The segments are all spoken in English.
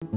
All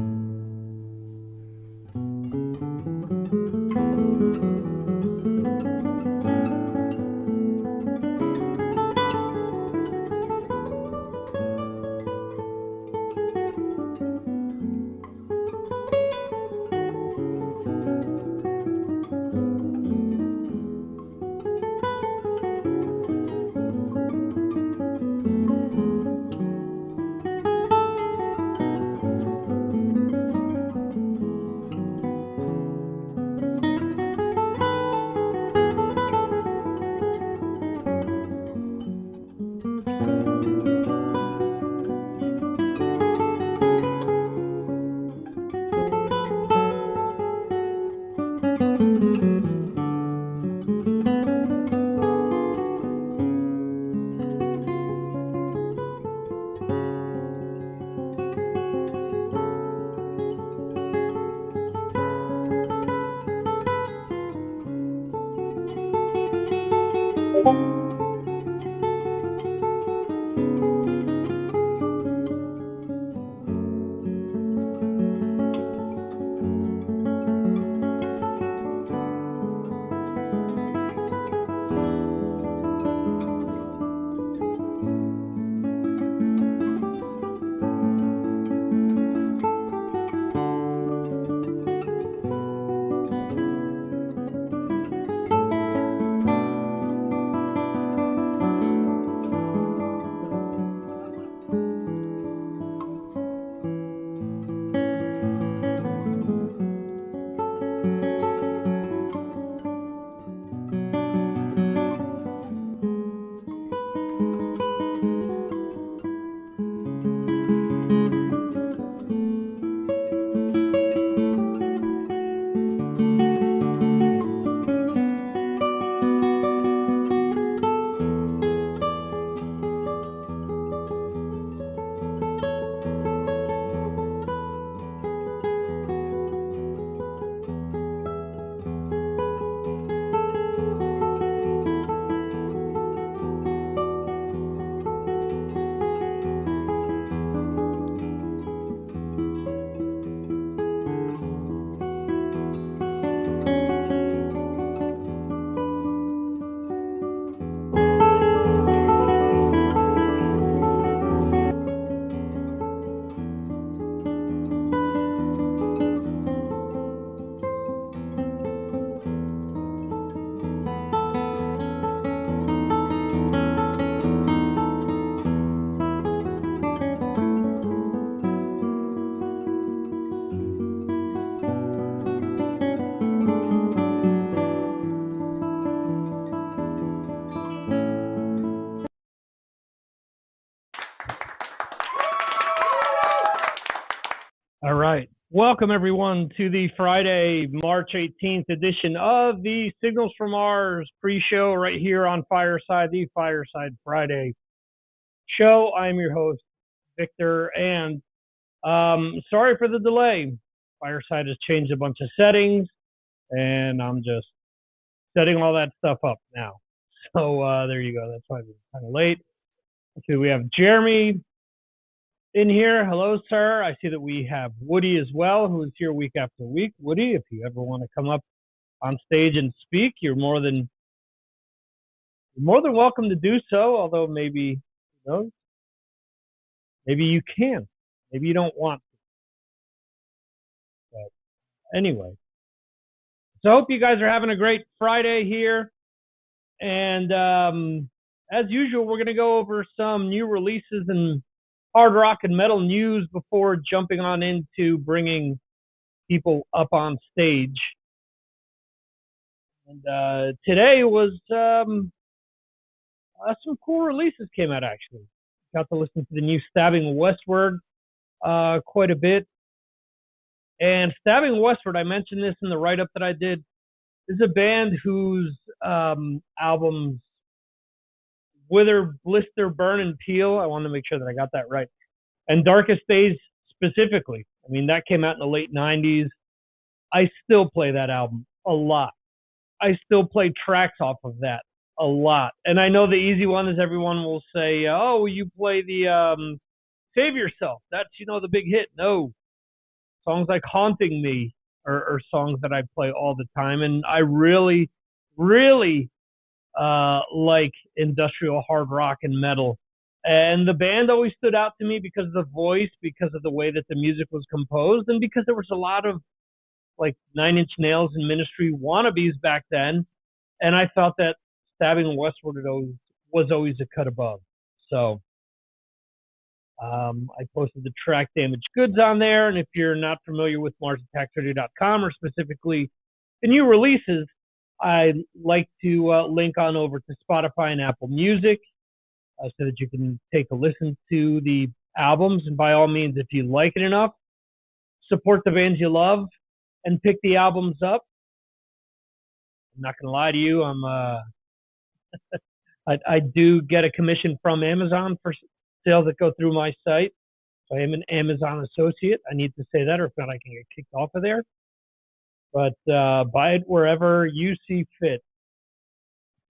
right. Welcome, everyone, to the Friday, March 18th edition of the Signals from Mars pre-show right here on Fireside, the Fireside Friday show. I'm your host, Victor, and sorry for the delay. Fireside has changed a bunch of settings, and I'm just setting all that stuff up now. So there you go. That's why I'm kind of late. Okay, we have Jeremy in here. Hello, sir. I see that we have Woody as well, who is here week after week. Woody, if you ever want to come up on stage and speak, you're more than welcome to do so. Although maybe, who knows, maybe you can, maybe you don't want to. But anyway, so I hope you guys are having a great Friday here. And as usual, we're going to go over some new releases and hard rock and metal news before jumping on into bringing people up on stage. And today was some cool releases came out, actually. Got to listen to the new Stabbing Westward quite a bit. And Stabbing Westward, I mentioned this in the write-up that I did, is a band whose albums Wither, Blister, Burn, and Peel, I wanted to make sure that I got that right, and Darkest Days specifically. I mean, that came out in the late 90s. I still play that album a lot. I still play tracks off of that a lot. And I know the easy one is everyone will say, oh, you play the Save Yourself. That's, the big hit. No. songs like Haunting Me are songs that I play all the time. And I really, really like industrial hard rock and metal. And the band always stood out to me because of the voice, because of the way that the music was composed, and because there was a lot of like Nine Inch Nails and Ministry wannabes back then. And I felt that Stabbing Westward was always a cut above. So I posted the track Damaged Goods on there. And if you're not familiar with MarsAttacksRadio.com or specifically the new releases, I like to link on over to Spotify and Apple Music so that you can take a listen to the albums. And by all means, if you like it enough, support the bands you love and pick the albums up. I'm not going to lie to you. I do get a commission from Amazon for sales that go through my site. So I am an Amazon associate. I need to say that, or if not, I can get kicked off of there. But buy it wherever you see fit.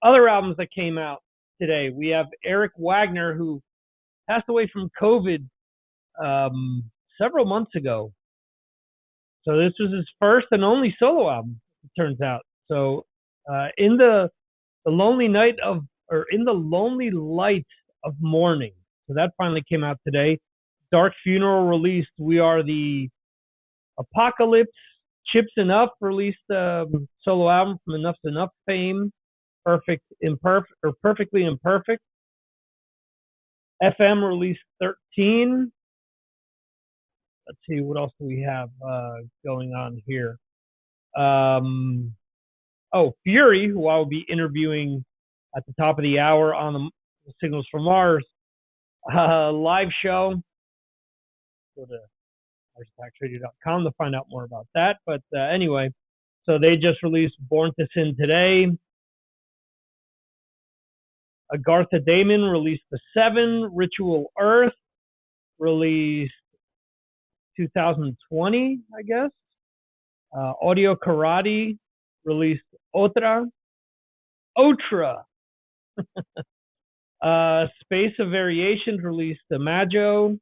Other albums that came out today, we have Eric Wagner, who passed away from COVID several months ago. So this was his first and only solo album, it turns out. So in the lonely light of mourning. So that finally came out today. Dark Funeral released We Are the Apocalypse. Chips Enough released a solo album from Enough's Enough fame. Perfectly Imperfect. FM released 13. Let's see, what else do we have going on here? Fury, who I will be interviewing at the top of the hour on the Signals from Mars live show. Go to MarsAttacksRadio.com to find out more about that. But anyway, so they just released Born to Sin today. Agartha Damon released The Seven. Ritual Earth released 2020, I guess. Audio Karate released Otra. Space of Variations released the Majo.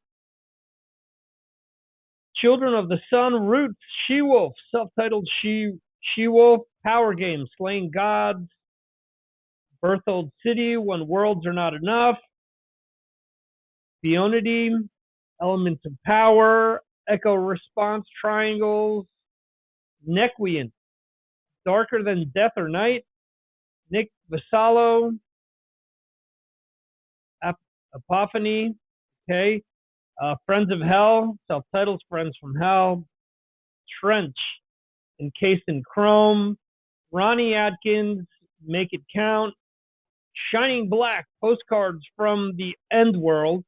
Children of the Sun, Roots, She-Wolf, self-titled She-Wolf, Power Game, Slaying Gods, Berthold City, When Worlds Are Not Enough, Bionity, Elements of Power, Echo Response Triangles, Nequient, Darker Than Death or Night, Nick Vasallo, Apophany, okay. Friends of Hell, self-titled Friends from Hell, Trench, Encased in Chrome, Ronnie Atkins, Make It Count, Shining Black, Postcards from the End World,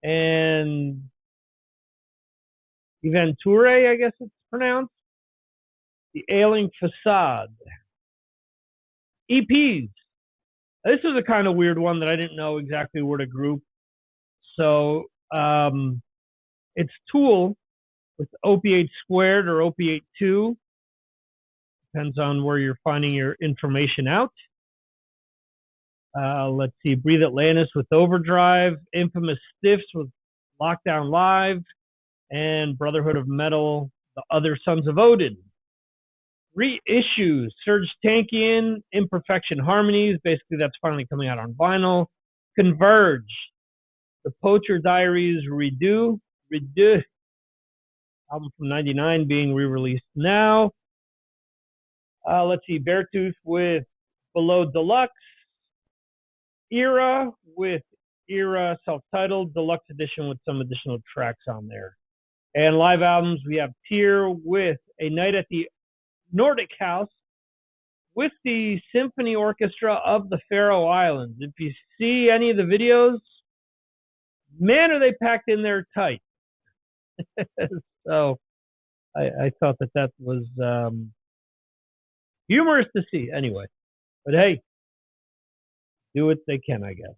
and Eventure, I guess it's pronounced, The Ailing Facade. EPs. This is a kind of weird one that I didn't know exactly where to group. So it's Tool with Opiate Squared or Opiate 2. Depends on where you're finding your information out. Let's see, Breathe Atlantis with Overdrive, Infamous Stiffs with Lockdown Live, and Brotherhood of Metal, The Other Sons of Odin. Reissues, Serge Tankian, Imperfection Harmonies, basically that's finally coming out on vinyl. Converge, The Poacher Diaries Redo, album from '99 being re-released now. Let's see, Beartooth with Below Deluxe, Era with Era self-titled deluxe edition with some additional tracks on there. And live albums, we have Tyr with A Night at the Nordic House with the Symphony Orchestra of the Faroe Islands. If you see any of the videos, man, are they packed in there tight. So I thought that was humorous to see anyway. But hey, do what they can, I guess.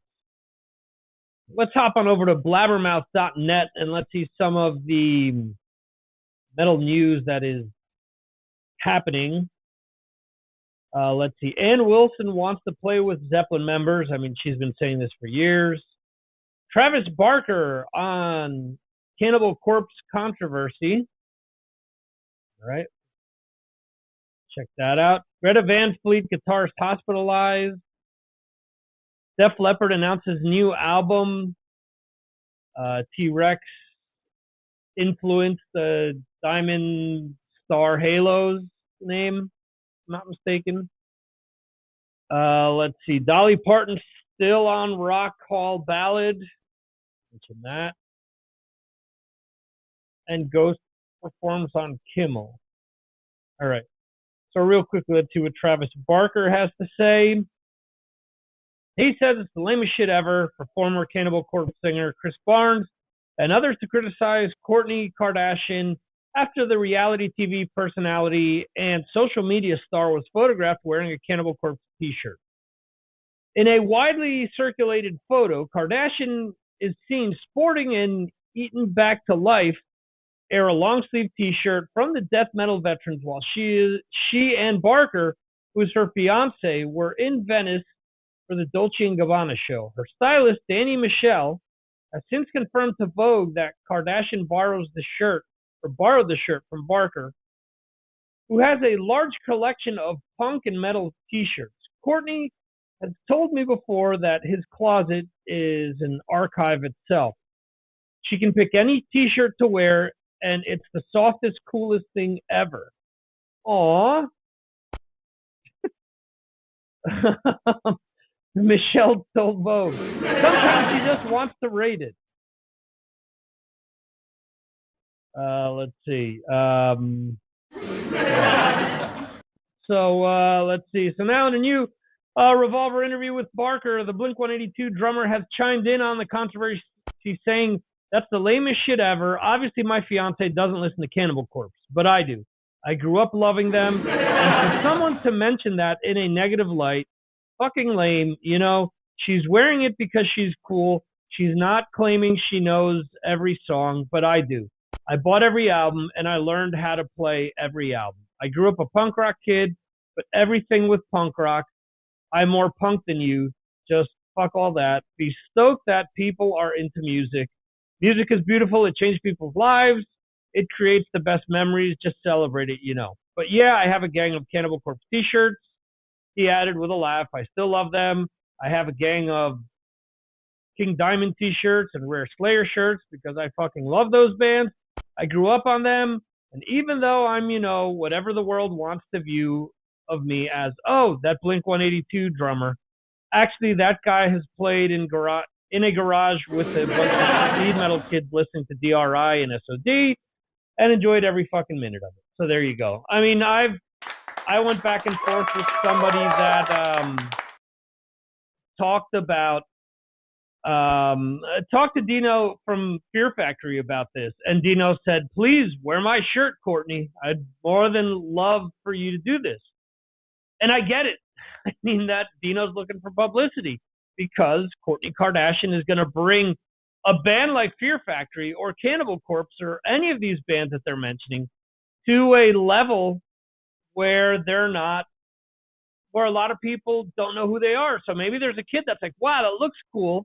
Let's hop on over to blabbermouth.net and let's see some of the metal news that is happening. Let's see. Ann Wilson wants to play with Zeppelin members. I mean, she's been saying this for years. Travis Barker on Cannibal Corpse controversy. All right. Check that out. Greta Van Fleet guitarist hospitalized. Def Leppard announces new album. T-Rex influenced the Diamond Star Halo's name, if I'm not mistaken. Let's see. Dolly Parton still on Rock Hall Ballad. Mention that. And Ghost performs on Kimmel. All right. So real quickly, let's see what Travis Barker has to say. He says it's the lamest shit ever for former Cannibal Corpse singer Chris Barnes and others to criticize Kourtney Kardashian after the reality TV personality and social media star was photographed wearing a Cannibal Corpse t-shirt. In a widely circulated photo, Kardashian is seen sporting an Eaten Back to Life era long-sleeve t-shirt from the death metal veterans while she and Barker, who's her fiance, were in Venice for the Dolce & Gabbana show. Her stylist, Danny Michelle, has since confirmed to Vogue that Kardashian borrowed the shirt from Barker, who has a large collection of punk and metal t-shirts. Kourtney has told me before that his closet is an archive itself. She can pick any t-shirt to wear, and it's the softest, coolest thing ever. Aww. Michelle told Vogue. Sometimes she just wants to rate it. Let's see. Let's see. So now in a new Revolver interview with Barker, the Blink-182 drummer has chimed in on the controversy, saying, "That's the lamest shit ever. Obviously, my fiance doesn't listen to Cannibal Corpse, but I do. I grew up loving them. And for someone to mention that in a negative light, fucking lame. You know, she's wearing it because she's cool. She's not claiming she knows every song, but I do. I bought every album, and I learned how to play every album. I grew up a punk rock kid, but everything with punk rock. I'm more punk than you. Just fuck all that. Be stoked that people are into music. Music is beautiful. It changed people's lives. It creates the best memories. Just celebrate it, you know. But yeah, I have a gang of Cannibal Corpse t-shirts." He added with a laugh, "I still love them. I have a gang of King Diamond t-shirts and Rare Slayer shirts because I fucking love those bands. I grew up on them. And even though I'm, you know, whatever the world wants to view of me as, oh, that Blink-182 drummer, actually that guy has played in a garage with a bunch of speed metal kids listening to DRI and SOD and enjoyed every fucking minute of it." So there you go. I mean, I went back and forth with somebody that talked to Dino from Fear Factory about this, and Dino said, "Please wear my shirt, Kourtney. I'd more than love for you to do this." And I get it. I mean, that Dino's looking for publicity because Kourtney Kardashian is going to bring a band like Fear Factory or Cannibal Corpse or any of these bands that they're mentioning to a level where where a lot of people don't know who they are. So maybe there's a kid that's like, "Wow, that looks cool."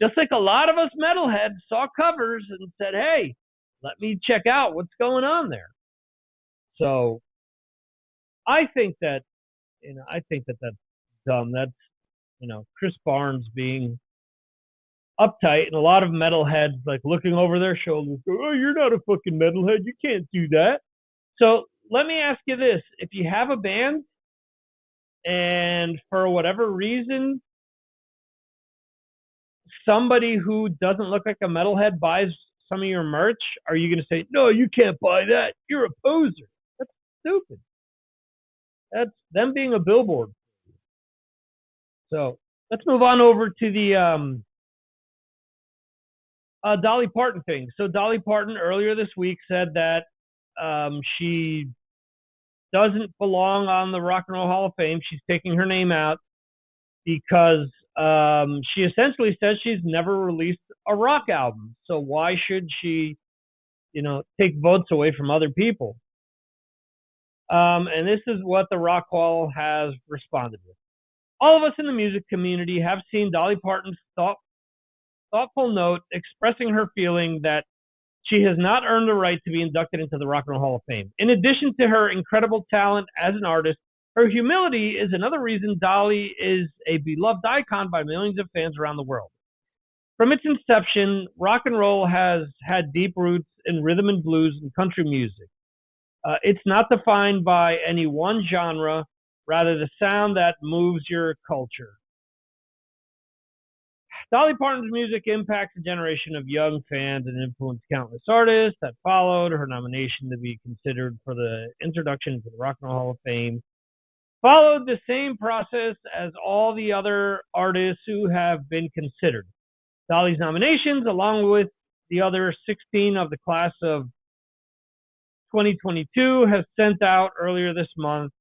Just like a lot of us metalheads saw covers and said, "Hey, let me check out what's going on there." So I think that's dumb. That's, Chris Barnes being uptight, and a lot of metalheads like looking over their shoulders, go, "Oh, you're not a fucking metalhead. You can't do that." So let me ask you this. If you have a band and for whatever reason, somebody who doesn't look like a metalhead buys some of your merch, are you going to say, "No, you can't buy that. You're a poser"? That's stupid. That's them being a billboard. So let's move on over to the Dolly Parton thing. So Dolly Parton earlier this week said that she doesn't belong on the Rock and Roll Hall of Fame. She's taking her name out because she essentially says she's never released a rock album. So why should she, take votes away from other people? And this is what the Rock Hall has responded with. "All of us in the music community have seen Dolly Parton's thoughtful note expressing her feeling that she has not earned the right to be inducted into the Rock and Roll Hall of Fame. In addition to her incredible talent as an artist, her humility is another reason Dolly is a beloved icon by millions of fans around the world. From its inception, rock and roll has had deep roots in rhythm and blues and country music. It's not defined by any one genre, rather the sound that moves your culture. Dolly Parton's music impacts a generation of young fans and influenced countless artists that followed. Her nomination to be considered for the introduction to the Rock and Roll Hall of Fame followed the same process as all the other artists who have been considered. Dolly's nominations, along with the other 16 of the class of 2022, has sent out earlier this month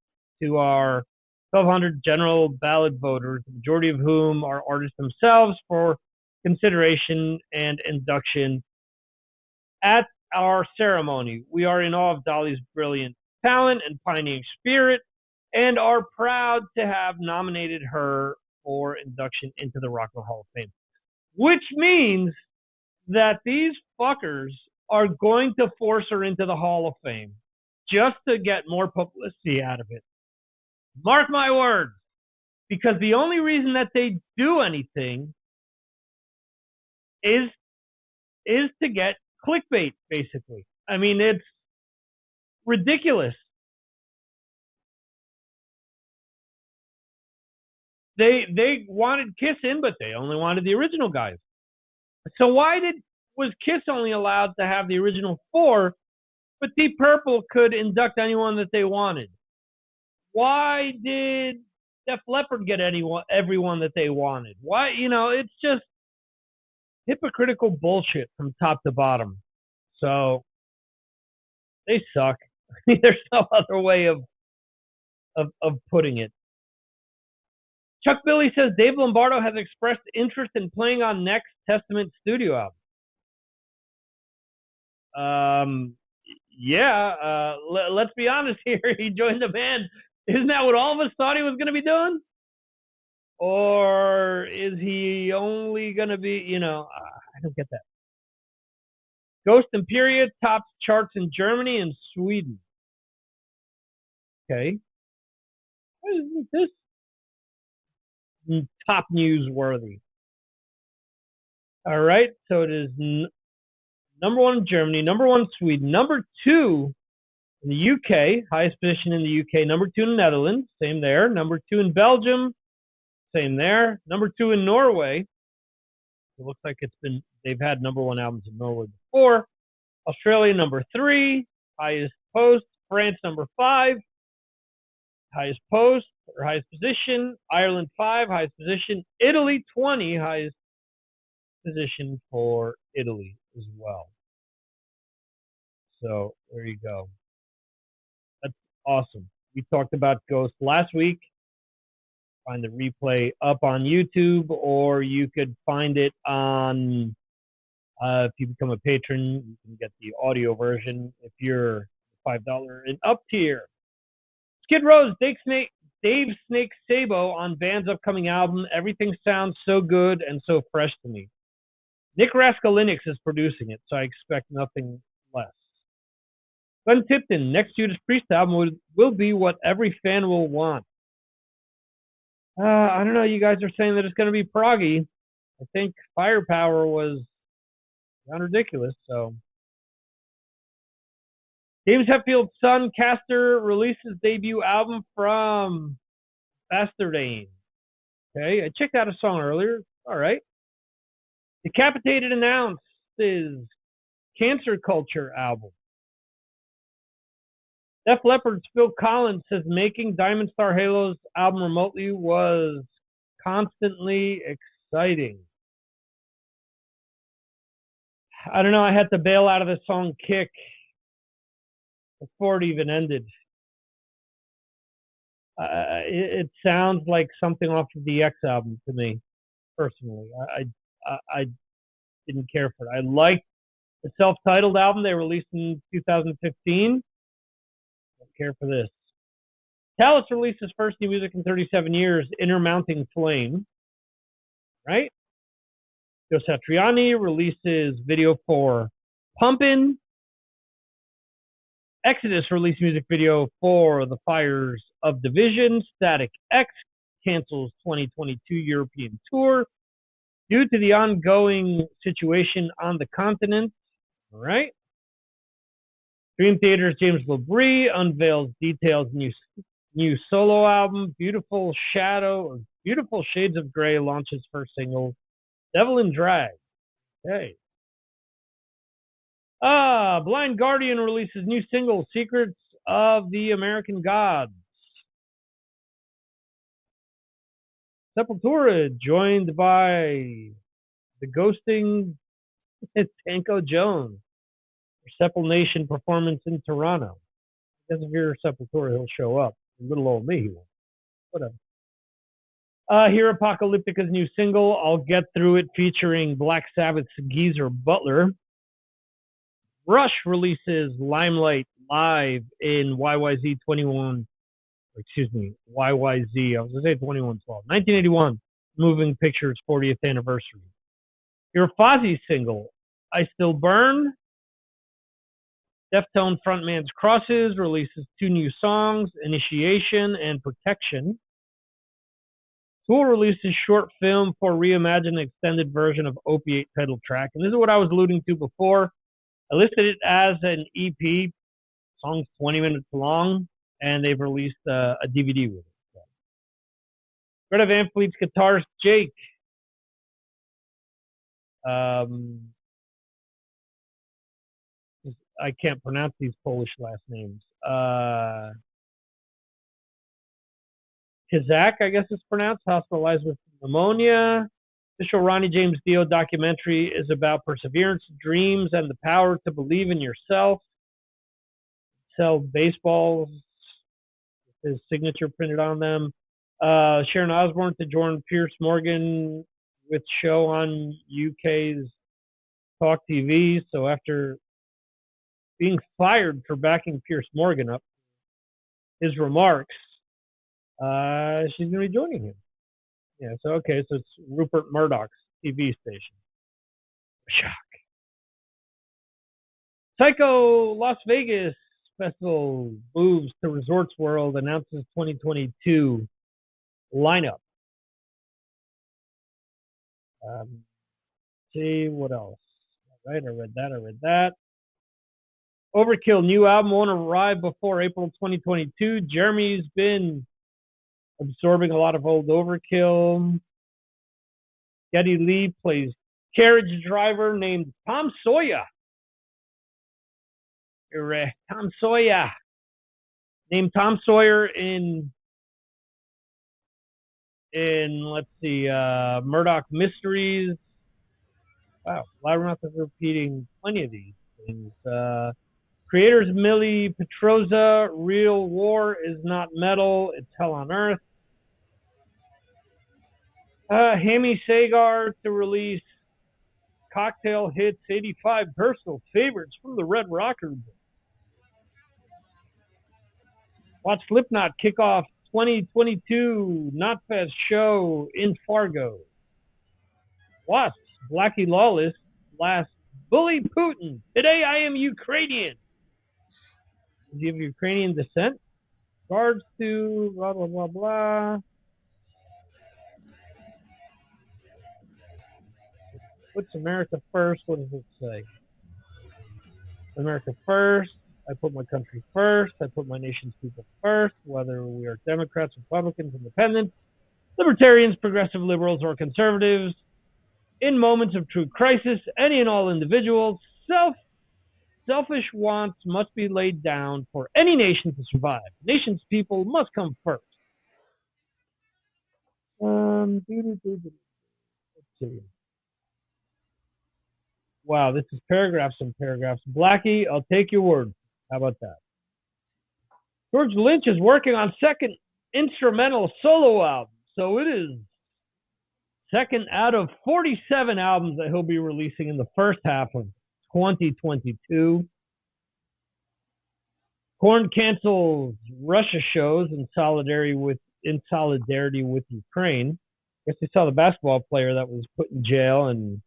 to our 1,200 general ballot voters, the majority of whom are artists themselves, for consideration and induction at our ceremony. We are in awe of Dolly's brilliant talent and pioneering spirit, and are proud to have nominated her for induction into the Rock and Roll Hall of Fame. Which means that these fuckers are going to force her into the Hall of Fame just to get more publicity out of it. Mark my words, because the only reason that they do anything is to get clickbait, basically. I mean, it's ridiculous. They wanted Kiss in, but they only wanted the original guys. So why was Kiss only allowed to have the original 4, but Deep Purple could induct anyone that they wanted? Why did Def Leppard get everyone that they wanted? Why, it's just hypocritical bullshit from top to bottom. So they suck. There's no other way of putting it. Chuck Billy says Dave Lombardo has expressed interest in playing on next Testament studio album. Let's be honest here. He joined the band. Isn't that what all of us thought he was going to be doing? Or is he only going to be, I don't get that. Ghost and Period tops charts in Germany and Sweden. Okay. Isn't this top newsworthy? All right, so it is number 1 in Germany, number 1 in Sweden, number 2 in the UK, highest position in the UK, number 2 in the Netherlands, same there, number 2 in Belgium, same there, number 2 in Norway. It looks like they've had number 1 albums in Norway before. Australia, number 3, highest post. France, number 5, highest post or highest position. Ireland, 5, highest position. Italy, 20, highest position for Italy as well. So there you go. That's awesome. We talked about Ghost last week. Find the replay up on YouTube, or you could find it on, if you become a patron, you can get the audio version if you're $5 and up tier. Skid Row's Dave Snake Sabo on Van's upcoming album. Everything sounds so good and so fresh to me. Nick Raskolinix is producing it, so I expect nothing less. Glenn Tipton, next Judas Priest album will be what every fan will want. I don't know, you guys are saying that it's going to be proggy. I think Firepower was kind of ridiculous, so. James Hetfield's son, Castor, releases debut album from Bastardane. Okay, I checked out a song earlier. All right. Decapitated announced his Cancer Culture album. Def Leppard's Phil Collins says making Diamond Star Halo's album remotely was constantly exciting. I don't know, I had to bail out of the song Kick before it even ended. It sounds like something off of the X album to me, personally. I didn't care for it. I liked the self-titled album they released in 2015. Don't care for this. Talis released his first new music in 37 years, Inner Mounting Flame. Right? Joe Satriani releases video for Pumpin'. Exodus released music video for The Fires of Division. Static X cancels 2022 European tour due to the ongoing situation on the continent. All right. Dream Theater's James LaBrie unveils details new solo album. Beautiful Shades of Grey launches first single. Devil in Drag. Okay. Blind Guardian releases new single, Secrets of the American Gods. Sepultura joined by the ghosting Tanko Jones for Sepul Nation performance in Toronto. I guess if you're Sepultura, he'll show up. Little old me, he won't. Whatever. Here, Apocalyptica's new single, I'll Get Through It, featuring Black Sabbath's Geezer Butler. Rush releases Limelight live in YYZ 21. Excuse me, YYZ. I was going to say 2112. 1981, Moving Pictures 40th anniversary. Your Fozzy single, I Still Burn. Deftone frontman's Crosses releases 2 new songs, Initiation and Protection. Tool releases short film for reimagined extended version of Opiate Pedal Track. And this is what I was alluding to before. I listed it as an EP. Song's 20 minutes long, and they've released a DVD with it. So. Greta Van Fleet's guitarist Jake. I can't pronounce these Polish last names. Kazak, I guess it's pronounced, hospitalized with pneumonia. Official Ronnie James Dio documentary is about perseverance, dreams, and the power to believe in yourself. Sell baseballs, his signature printed on them. Sharon Osbourne to join Piers Morgan with show on UK's Talk TV. So after being fired for backing Piers Morgan up, his remarks, she's going to be joining him. Yeah, so okay, so it's Rupert Murdoch's TV station. Shock. Psycho Las Vegas Festival moves to Resorts World, announces 2022 lineup. See what else? All right, I read that. Overkill new album won't arrive before April 2022. Jeremy's been absorbing a lot of old Overkill. Geddy Lee plays carriage driver named Tom Sawyer. Tom Sawyer. Named Tom Sawyer in let's see, Murdoch Mysteries. Wow, Labyrinth is repeating plenty of these things. Creators Millie Petroza, Real War is Not Metal, It's Hell on Earth. Hammy Sagar to release Cocktail Hits 85 personal favorites from the Red Rockers. Watch Slipknot kick off 2022 Knotfest show in Fargo. Wasps, Blackie Lawless, last Bully Putin. Today I am Ukrainian. Do you have Ukrainian descent? Regards to blah, blah, blah, blah. Puts America first. What does it say? America first. I put my country first. I put my nation's people first, whether we are Democrats, Republicans, Independents, Libertarians, Progressive Liberals, or Conservatives. In moments of true crisis, any and all individuals, selfish wants must be laid down for any nation to survive. The nation's people must come first. Let's see. Wow, this is paragraphs and paragraphs. Blackie, I'll take your word. How about that? George Lynch is working on second instrumental solo album. So it is second out of 47 albums that he'll be releasing in the first half of 2022. Korn cancels Russia shows in solidarity with Ukraine. I guess they saw the basketball player that was put in jail and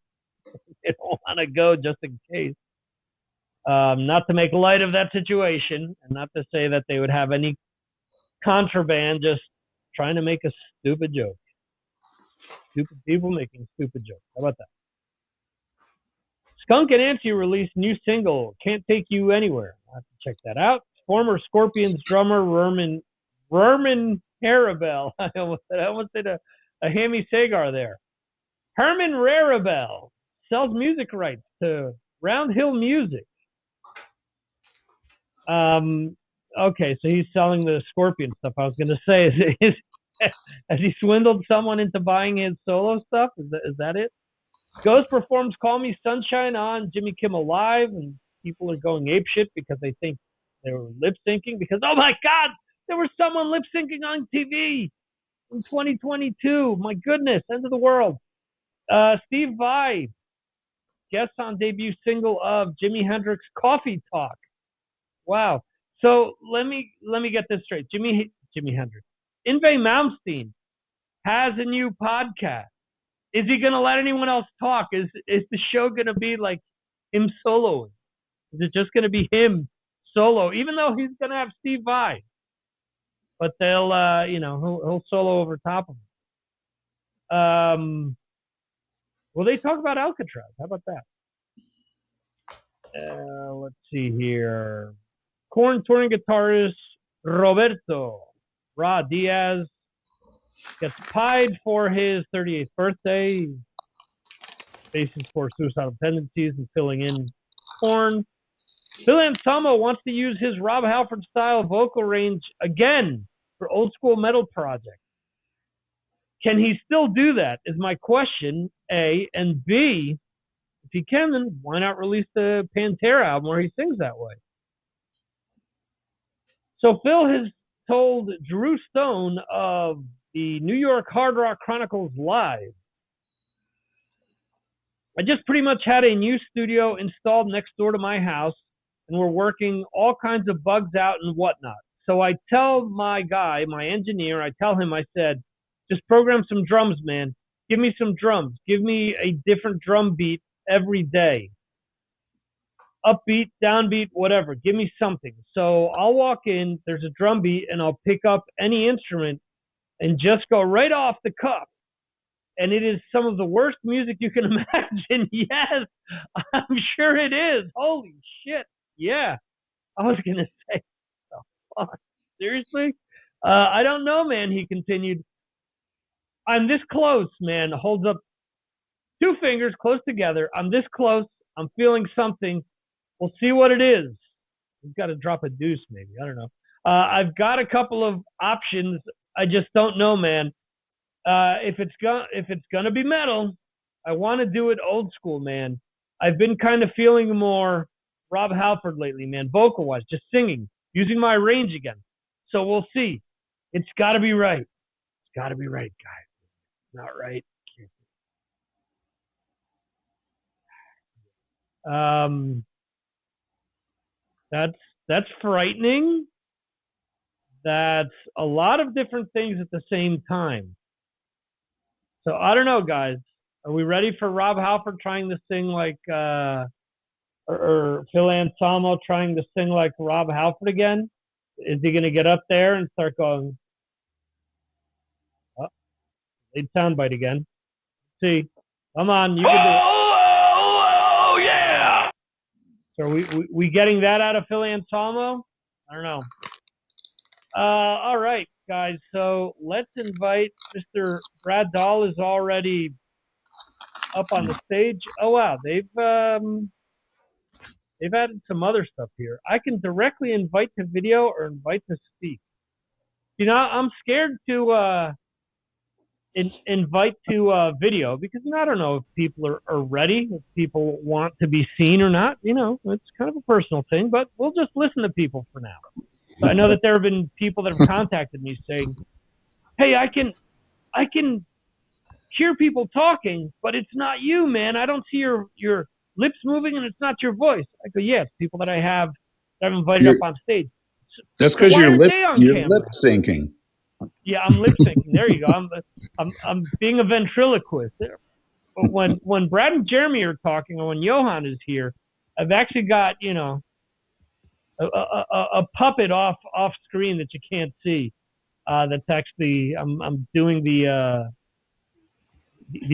they don't want to go just in case. Not to make light of that situation, and not to say that they would have any contraband, just trying to make a stupid joke. Stupid people making stupid jokes. How about that? Skunk and Nancy released new single, Can't Take You Anywhere. I'll have to check that out. Former Scorpions drummer Herman Harabel. I almost did a Hammy Sagar there. Herman Rarabel sells music rights to Roundhill Music. Okay, so he's selling the Scorpion stuff. I was going to say, has he swindled someone into buying his solo stuff? Is that it? Ghost performs Call Me Sunshine on Jimmy Kimmel Live, and people are going apeshit because they think they were lip syncing. Because, oh my God, there was someone lip syncing on TV in 2022. My goodness, end of the world. Steve Vai guests on debut single of Jimi Hendrix Coffee Talk. Wow. So let me get this straight. Jimi Hendrix. Yngwie Malmsteen has a new podcast. Is he going to let anyone else talk? Is the show going to be like him soloing? Is it just going to be him solo? Even though he's going to have Steve Vai, but they'll he'll solo over top of him. Will they talk about Alcatraz? How about that? Let's see here. Korn touring guitarist Roberto Ra Diaz gets pied for his 38th birthday. Faces for suicidal tendencies and filling in Korn. Phil Anselmo wants to use his Rob Halford style vocal range again for Old School Metal project. Can he still do that is my question, A. And B, if he can, then why not release the Pantera album where he sings that way? So Phil has told Drew Stone of the New York Hard Rock Chronicles Live, I just pretty much had a new studio installed next door to my house, and we're working all kinds of bugs out and whatnot. So I tell my guy, my engineer, I said, just program some drums, man. Give me some drums. Give me a different drum beat every day. Upbeat, downbeat, whatever. Give me something. So I'll walk in, there's a drum beat, and I'll pick up any instrument and just go right off the cuff. And it is some of the worst music you can imagine. Yes, I'm sure it is. Holy shit. Yeah. I was going to say, oh, fuck. Seriously? I don't know, man, he continued. I'm this close, man. Holds up two fingers close together. I'm this close. I'm feeling something. We'll see what it is. We've got to drop a deuce, maybe. I don't know. I've got a couple of options. I just don't know, man. If it's gonna be metal, I want to do it old school, man. I've been kind of feeling more Rob Halford lately, man, vocal-wise, just singing, using my range again. So we'll see. It's got to be right. It's got to be right, guys. Not right. That's frightening. That's a lot of different things at the same time. So I don't know, guys. Are we ready for Rob Halford trying to sing like, or Phil Anselmo trying to sing like Rob Halford again? Is he going to get up there and start going, oh, late soundbite again. Let's see, come on, you can do it. Oh, yeah! So are we getting that out of Phil Anselmo? I don't know. All right, guys. So let's invite Mr. Brad Dahl is already up on the stage. Oh wow, they've added some other stuff here. I can directly invite to video or invite to speak. You know, I'm scared to invite to video because I don't know if people are ready, if people want to be seen or not. You know, it's kind of a personal thing, but we'll just listen to people for now. So I know that there have been people that have contacted me saying, "Hey, I can hear people talking, but it's not you, man. I don't see your lips moving, and it's not your voice." I go, "Yes, people that I've invited up on stage." That's because you're lip syncing. Yeah, I'm lip syncing. There you go. I'm being a ventriloquist there. But when Brad and Jeremy are talking, or when Johan is here, I've actually got, you know, a puppet off screen that you can't see. That's actually I'm doing the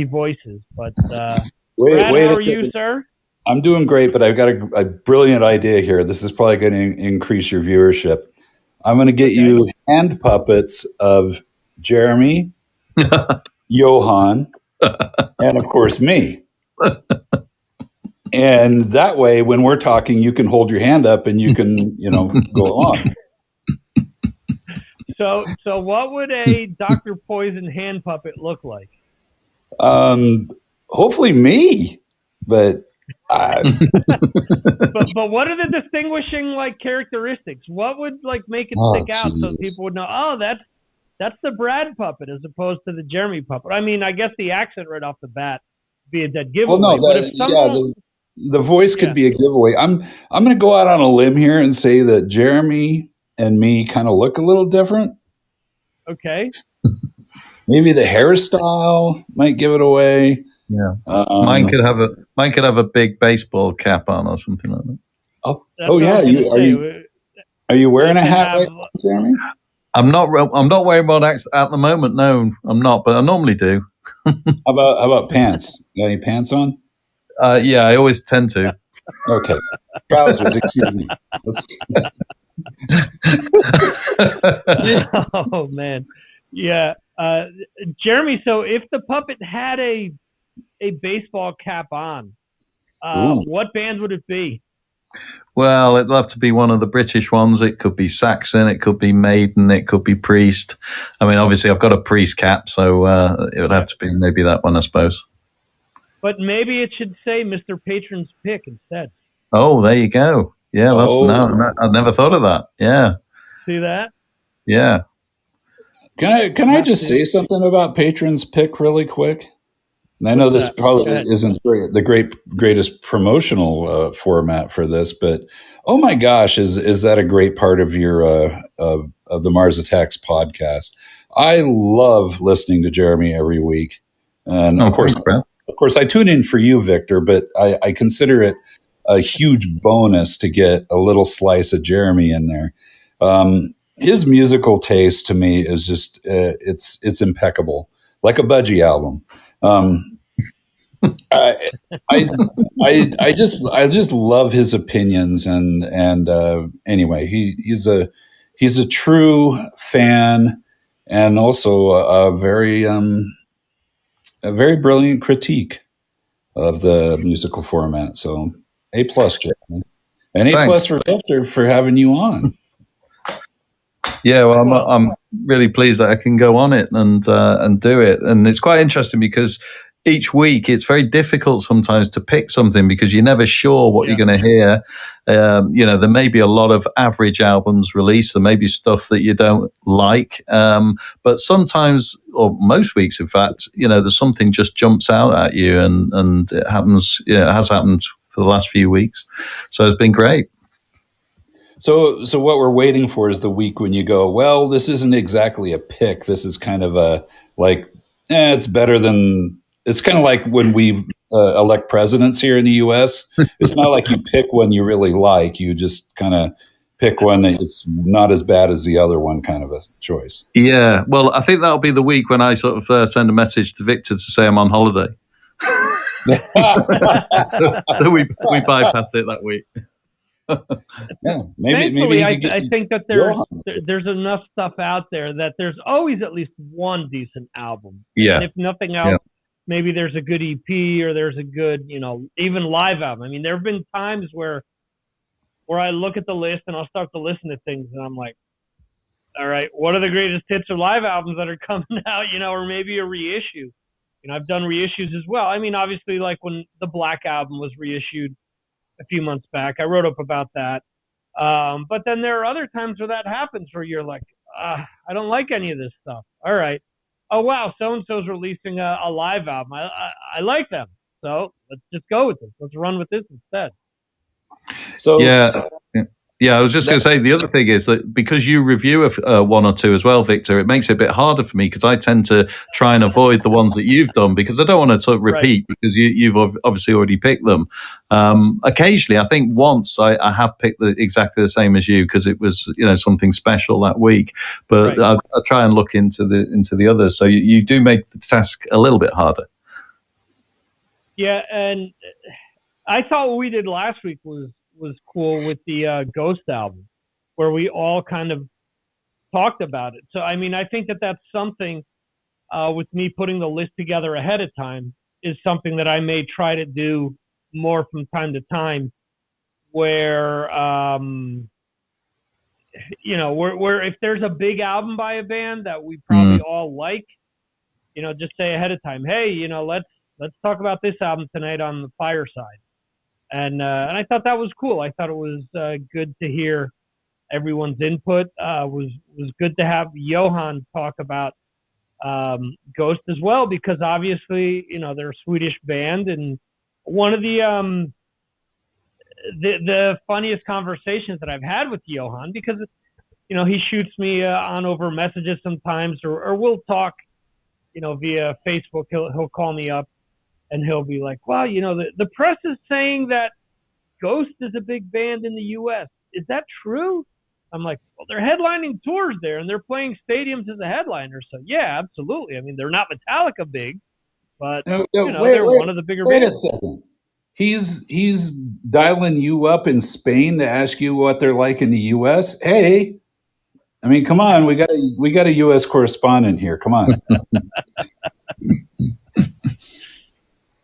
voices. But Brad, Wait how a are you, second. sir? I'm doing great, but I've got a brilliant idea here. This is probably going to increase your viewership. I'm going to get you hand puppets of Jeremy, Johan, and of course me. And that way, when we're talking, you can hold your hand up and you can, go along. So what would a Dr. Poison hand puppet look like? Hopefully me, but but what are the distinguishing characteristics? What would make it stick out so people would know? Oh, that's the Brad puppet as opposed to the Jeremy puppet. I mean, I guess the accent right off the bat would be a dead giveaway. Well, no, but if someone, the voice could be a giveaway. I'm going to go out on a limb here and say that Jeremy and me kind of look a little different. Okay. Maybe the hairstyle might give it away. Yeah, mine could have a big baseball cap on or something like that. Oh yeah. Are you wearing a hat right now, Jeremy? I'm not wearing one at the moment. No, I'm not, but I normally do. How about pants? Got any pants on? Yeah, I always tend to. Okay, trousers. Excuse me. Oh man, yeah, Jeremy. So if the puppet had a baseball cap on, what band would it be? Well, it'd have to be one of the British ones. It could be Saxon, it could be Maiden, it could be Priest. I mean, obviously, I've got a Priest cap, so it would have to be maybe that one, I suppose. But maybe it should say Mr. Patron's Pick instead. Oh, there you go. Yeah, I've never thought of that. Yeah. See that? Yeah. Can I just say something about Patron's Pick really quick? And I know this probably isn't the greatest promotional format for this, but oh my gosh, is that a great part of your of the Mars Attacks podcast? I love listening to Jeremy every week, and of course, I tune in for you, Victor. But I consider it a huge bonus to get a little slice of Jeremy in there. His musical taste to me is just it's impeccable, like a Budgie album. I just love his opinions and anyway, he's a true fan and also a very brilliant critique of the musical format. So A+, Jeremy, and A+ for Victor for having you on. Yeah, well, I'm really pleased that I can go on it and do it, and it's quite interesting because each week it's very difficult sometimes to pick something because you're never sure what you're going to hear. There may be a lot of average albums released, there may be stuff that you don't like, but sometimes, or most weeks, in fact, there's something just jumps out at you, and it happens. It has happened for the last few weeks, so it's been great. So what we're waiting for is the week when you go, well, this isn't exactly a pick. This is kind of a it's better than. It's kind of like when we elect presidents here in the U.S. It's not like you pick one you really like. You just kind of pick one that it's not as bad as the other one, kind of a choice. Yeah, well, I think that'll be the week when I sort of send a message to Victor to say I'm on holiday. so we bypass it that week. Yeah, maybe I think that there's enough stuff out there that there's always at least one decent album. Yeah. And if nothing else, maybe there's a good EP or there's a good, even live album. I mean, there have been times where I look at the list and I'll start to listen to things and I'm like, all right, what are the greatest hits or live albums that are coming out, or maybe a reissue. I've done reissues as well. I mean, obviously, like when the Black Album was reissued a few months back, I wrote up about that. But then there are other times where that happens where you're like, I don't like any of this stuff. All right. Oh, wow, so-and-so's releasing a live album. I like them. So let's just go with this. Let's run with this instead. So Yeah, I was just going to say the other thing is that because you review one or two as well, Victor, it makes it a bit harder for me because I tend to try and avoid the ones that you've done because I don't want to sort of repeat because you've obviously already picked them. Occasionally, I think once I have picked exactly the same as you because it was something special that week. But I try and look into the others, so you do make the task a little bit harder. Yeah, and I thought what we did last week was cool with the Ghost album, where we all kind of talked about it. So, I mean, I think that that's something with me putting the list together ahead of time is something that I may try to do more from time to time, where, where if there's a big album by a band that we probably all like, just say ahead of time, hey, let's talk about this album tonight on the Fireside. And I thought that was cool. I thought it was good to hear everyone's input. Was good to have Johan talk about Ghost as well, because obviously they're a Swedish band, and one of the funniest conversations that I've had with Johan, because he shoots me on over messages sometimes, or we'll talk via Facebook. He'll call me up. And he'll be like, well, the press is saying that Ghost is a big band in the U.S. Is that true? I'm like, well, they're headlining tours there, and they're playing stadiums as a headliner. So, yeah, absolutely. I mean, they're not Metallica big, but, they're one of the bigger bands. Wait a second. He's dialing you up in Spain to ask you what they're like in the U.S.? Hey, I mean, come on. We got a U.S. correspondent here. Come on.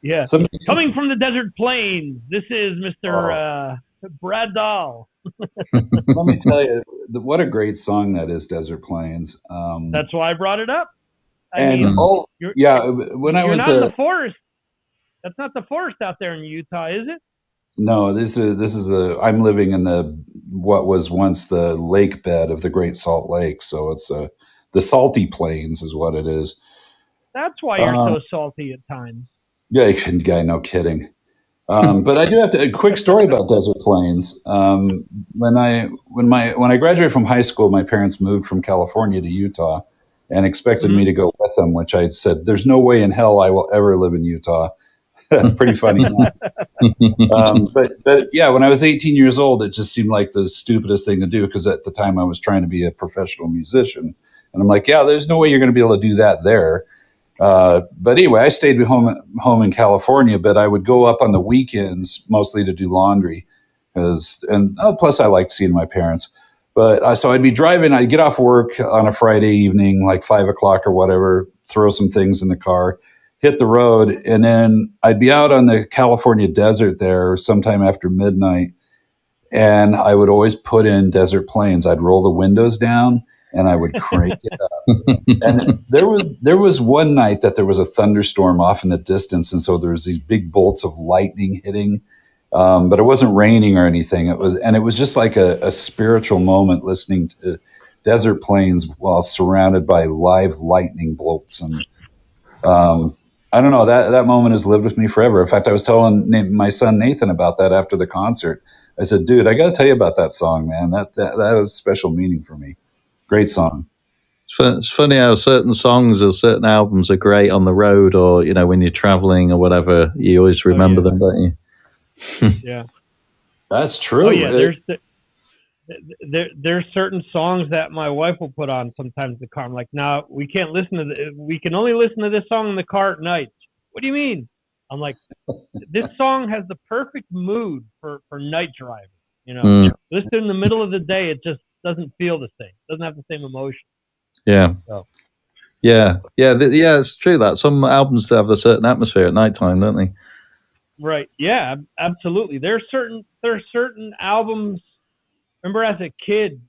Yeah. Coming from the desert plains, this is Mr. Brad Dahl. Let me tell you, what a great song that is, Desert Plains. That's why I brought it up. When I was not in the forest. That's not the forest out there in Utah, is it? No, this is I'm living in what was once the lake bed of the Great Salt Lake, so it's the salty plains is what it is. That's why you're so salty at times. Yeah, guy, no kidding. But I do have a quick story about Desert Plains. When I graduated from high school, my parents moved from California to Utah and expected me to go with them, which I said, "There's no way in hell I will ever live in Utah." Pretty funny. But yeah, when I was 18 years old, it just seemed like the stupidest thing to do because at the time I was trying to be a professional musician, and I'm like, "Yeah, there's no way you're going to be able to do that there." But anyway, I stayed home in California, but I would go up on the weekends mostly to do laundry, plus I liked seeing my parents. But so I'd be driving, I'd get off work on a Friday evening, like 5 o'clock or whatever, throw some things in the car, hit the road, and then I'd be out on the California desert there sometime after midnight, and I would always put in Desert Plains. I'd roll the windows down and I would crank it up. And there was one night that there was a thunderstorm off in the distance, and so there was these big bolts of lightning hitting, but it wasn't raining or anything. It was just like a spiritual moment listening to Desert Plains while surrounded by live lightning bolts. And I don't know, that moment has lived with me forever. In fact, I was telling my son Nathan about that after the concert. I said, "Dude, I got to tell you about that song, man. That has special meaning for me." Great song. It's funny how certain songs or certain albums are great on the road, or when you're traveling or whatever. You always remember them, don't you? Yeah, that's true. Oh yeah, there's certain songs that my wife will put on sometimes in the car. I'm like, "No, we can't listen to we can only listen to this song in the car at night." What do you mean? I'm like, this song has the perfect mood for night driving. Listen in the middle of the day, it just doesn't feel the same. Doesn't have the same emotion. Yeah. So. Yeah. It's true that some albums have a certain atmosphere at nighttime, don't they? Right. Yeah. Absolutely. There are certain albums. Remember, as a kid,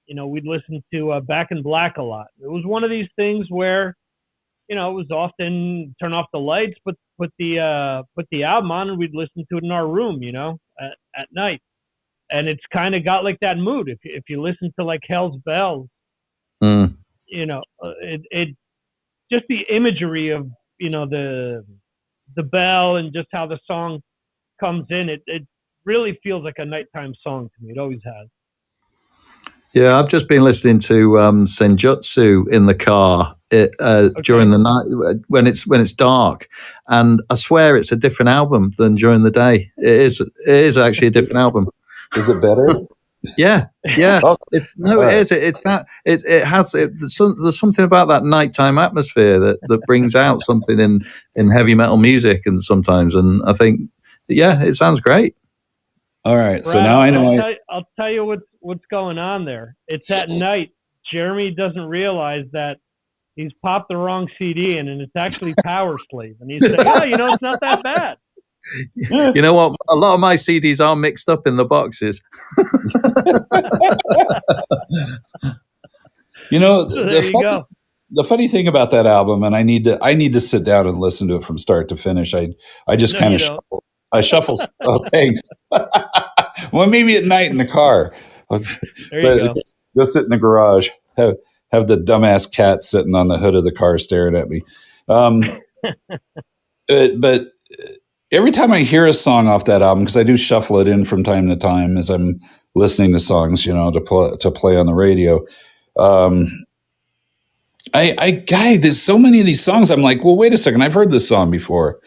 we'd listen to Back in Black a lot. It was one of these things where, it was often turn off the lights, put the album on, and we'd listen to it in our room, at night. And it's kind of got like that mood. If you listen to like Hell's Bells, it just the imagery of the bell and just how the song comes in. It really feels like a nighttime song to me. It always has. Yeah, I've just been listening to Senjutsu in the car during the night when it's dark, and I swear it's a different album than during the day. It is actually a different album. Is it better? Yeah. Oh, It is. It's that. There's something about that nighttime atmosphere that brings out something in heavy metal music, and sometimes, and I think, yeah, it sounds great. All right, so now I know. I'll tell you what's going on there. It's at night. Jeremy doesn't realize that he's popped the wrong CD in, and it's actually Power Slave. And he's saying, "Oh, it's not that bad." You know what? A lot of my CDs are mixed up in the boxes. The funny thing about that album, and I need to sit down and listen to it from start to finish. I just kind of shuffle. I shuffle. Oh, thanks. Well, maybe at night in the car. There you go. Go sit in the garage. Have the dumbass cat sitting on the hood of the car staring at me. But every time I hear a song off that album, because I do shuffle it in from time to time as I'm listening to songs, to play on the radio. There's so many of these songs. I'm like, well, wait a second. I've heard this song before.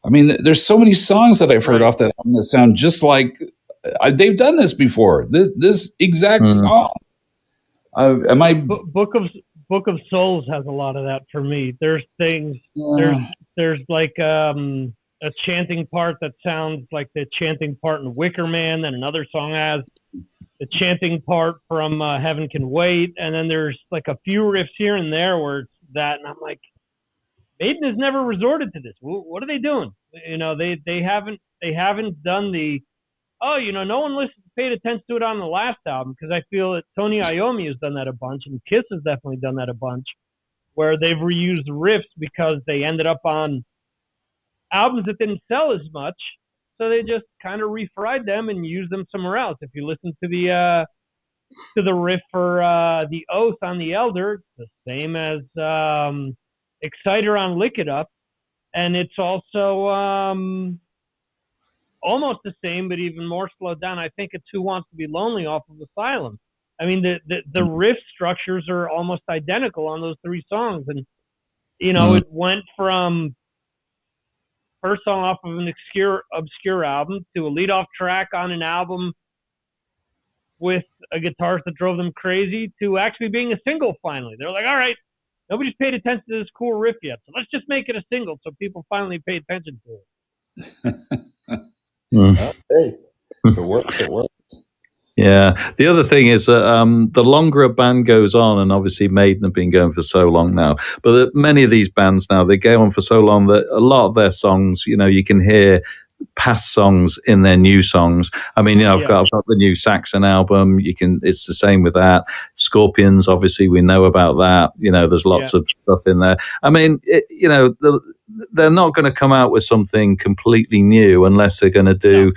I mean, there's so many songs that I've heard off that album that sound just like they've done this before. This exact song. Book of Souls has a lot of that for me. There's things. There's like a chanting part that sounds like the chanting part in Wicker Man. Then another song has the chanting part from Heaven Can Wait, and then there's like a few riffs here and there where it's that, and I'm like, Maiden has never resorted to this. What are they doing? They haven't done the, no one paid attention to it on the last album, because I feel that Tony Iommi has done that a bunch, and Kiss has definitely done that a bunch, where they've reused riffs because they ended up on albums that didn't sell as much, so they just kind of refried them and used them somewhere else. If you listen to the riff for the Oath on the Elder, it's the same as Exciter on Lick It Up, and it's also almost the same, but even more slowed down. I think it's Who Wants to Be Lonely off of Asylum. I mean, the riff structures are almost identical on those three songs, and it went from first song off of an obscure album to a lead-off track on an album with a guitarist that drove them crazy to actually being a single finally. They're like, all right, nobody's paid attention to this cool riff yet, so let's just make it a single so people finally pay attention to it. Hey, it works. Yeah. The other thing is that the longer a band goes on, and obviously Maiden have been going for so long now, but many of these bands now, they go on for so long that a lot of their songs, you can hear past songs in their new songs. I mean, I've got the new Saxon album. It's the same with that. Scorpions, obviously, we know about that. There's lots of stuff in there. I mean, they're not going to come out with something completely new unless they're going to do,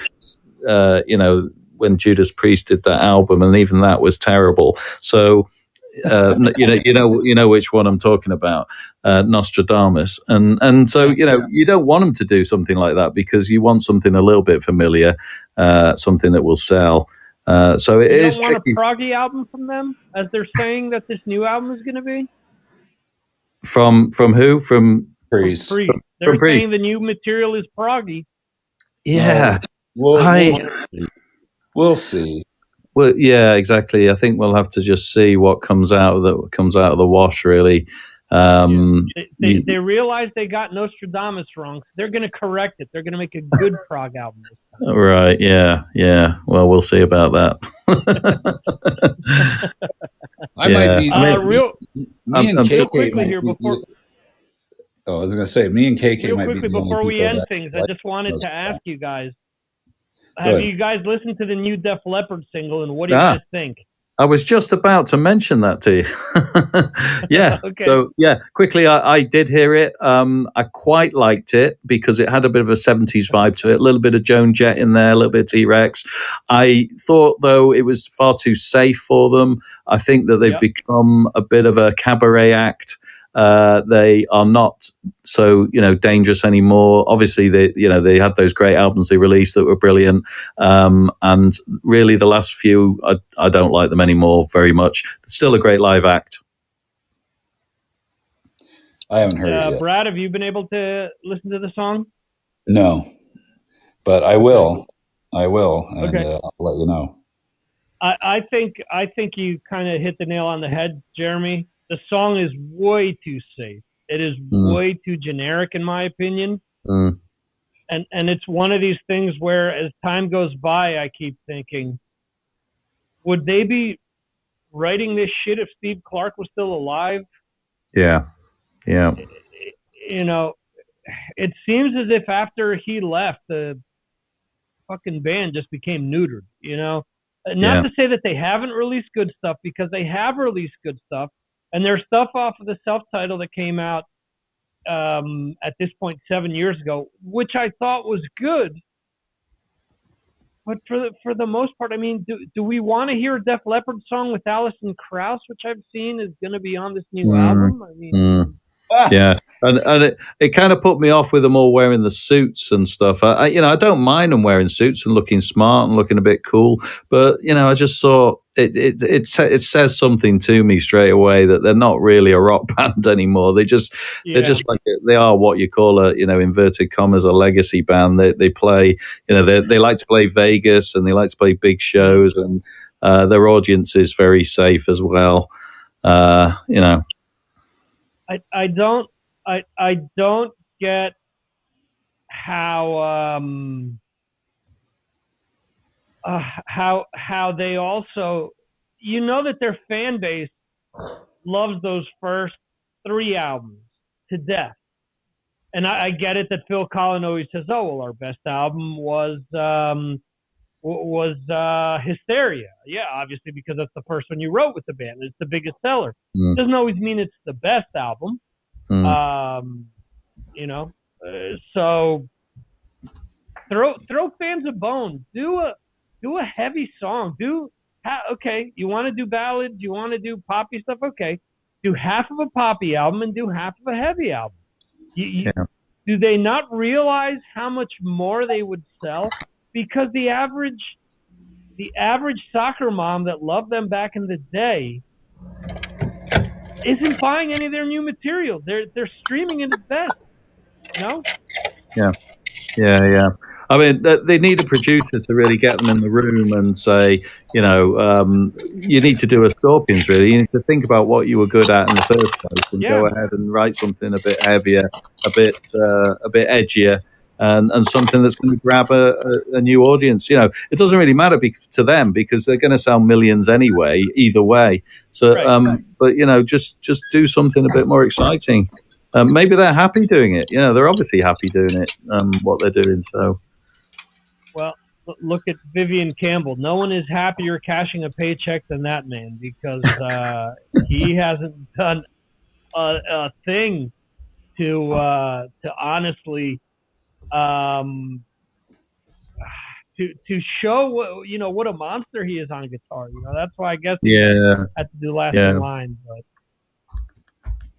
when Judas Priest did that album, and even that was terrible. So, you know which one I'm talking about, Nostradamus, and so you don't want them to do something like that, because you want something a little bit familiar, something that will sell. So it is tricky. You don't want a proggy album from them, as they're saying that this new album is going to be. From who? From Priest. They're saying the new material is proggy. Yeah. We'll see. Well, yeah, exactly. I think we'll have to just see what comes out of the wash, really. They realize they got Nostradamus wrong, so they're going to correct it. They're going to make a good prog album. Right? Yeah. Well, we'll see about that. Me and KK quickly here before. I was going to say, me and KK real might quickly, be the before only we end people things, I just wanted to ask you guys. Go ahead. You guys listened to the new Def Leppard single, and what do you guys think? I was just about to mention that to you. Yeah. Okay. So, quickly, I did hear it. I quite liked it because it had a bit of a 70s vibe to it, a little bit of Joan Jett in there, a little bit of T-Rex. I thought, though, it was far too safe for them. I think that they've become a bit of a cabaret act. they are not so dangerous anymore. Obviously, they had those great albums they released that were brilliant, and really the last few I don't like them anymore very much. Still a great live act. I haven't heard it yet. Brad, have you been able to listen to the song? No, but I will. I will, and Okay. I'll let you know. I think you kind of hit the nail on the head, Jeremy. The song is way too safe. It is way too generic, in my opinion. And it's one of these things where, as time goes by, I keep thinking, would they be writing this shit if Steve Clark was still alive? Yeah. It seems as if after he left, the fucking band just became neutered. Not to say that they haven't released good stuff, because they have released good stuff, and there's stuff off of the self-title that came out at this point 7 years ago, which I thought was good. But for the most part, I mean, do we want to hear a Def Leppard song with Alison Krauss, which I've seen is going to be on this new album? I mean, yeah, and it kind of put me off with them all wearing the suits and stuff. I don't mind them wearing suits and looking smart and looking a bit cool, but I just saw it says something to me straight away that they're not really a rock band anymore. They're just like, they are what you call a inverted commas a legacy band. They play they like to play Vegas, and they like to play big shows, and their audience is very safe as well. I don't get how they also, that their fan base loves those first 3 albums to death. And I get it that Phil Collins always says, oh, well, our best album was Hysteria. Yeah, obviously, because that's the first one you wrote with the band. It's the biggest seller. Doesn't always mean it's the best album. So throw fans a bone. Do a heavy song. Okay, you want to do ballads, you want to do poppy stuff, okay. Do half of a poppy album and do half of a heavy album. Do they not realize how much more they would sell? Because the average soccer mom that loved them back in the day isn't buying any of their new material. They're streaming it at best. Yeah. I mean, they need a producer to really get them in the room and say, you need to do a Scorpions, really. You need to think about what you were good at in the first place and go ahead and write something a bit heavier, a bit edgier, and something that's going to grab a new audience. It doesn't really matter to them, because they're going to sell millions anyway, either way. So, but just do something a bit more exciting. Maybe they're happy doing it. They're obviously happy doing it. What they're doing. So, well, look at Vivian Campbell. No one is happier cashing a paycheck than that man, because he hasn't done a thing to honestly to show what a monster he is on guitar. That's why I guess I had to do the last line. But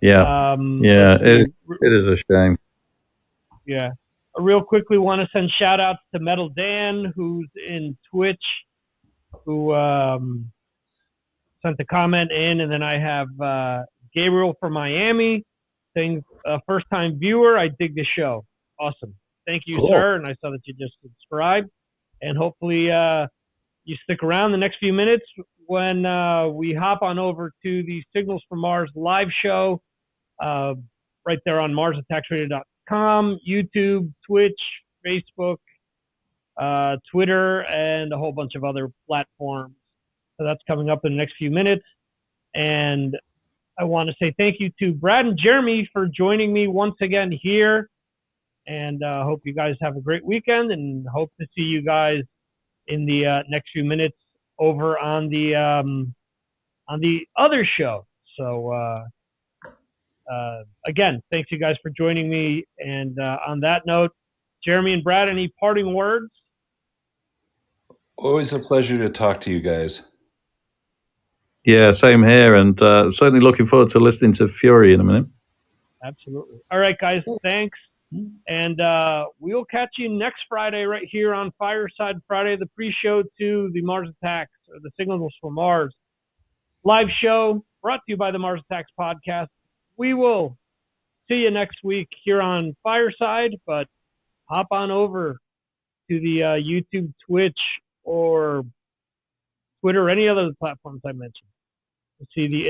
it is a shame. Yeah. I real quickly want to send shout outs to Metal Dan, who's in Twitch, who sent the comment in, and then I have Gabriel from Miami saying, first time viewer, I dig the show. Awesome. Thank you, sir. And I saw that you just subscribed, and hopefully you stick around the next few minutes when we hop on over to the Signals from Mars live show right there on MarsAttacksRadio.com, YouTube, Twitch, Facebook, Twitter, and a whole bunch of other platforms. So that's coming up in the next few minutes. And I want to say thank you to Brad and Jeremy for joining me once again here. And hope you guys have a great weekend, and hope to see you guys in the next few minutes over on the other show. So again, thanks you guys for joining me. And on that note, Jeremy and Brad, any parting words? Always a pleasure to talk to you guys. Yeah, same here, and certainly looking forward to listening to Fury in a minute. Absolutely. All right, guys. Thanks. And we'll catch you next Friday right here on Fireside Friday, the pre-show to the Mars Attacks, or the Signals from Mars live show brought to you by the Mars Attacks podcast. We will see you next week here on Fireside, but hop on over to the YouTube, Twitch, or Twitter, or any other platforms I mentioned to see the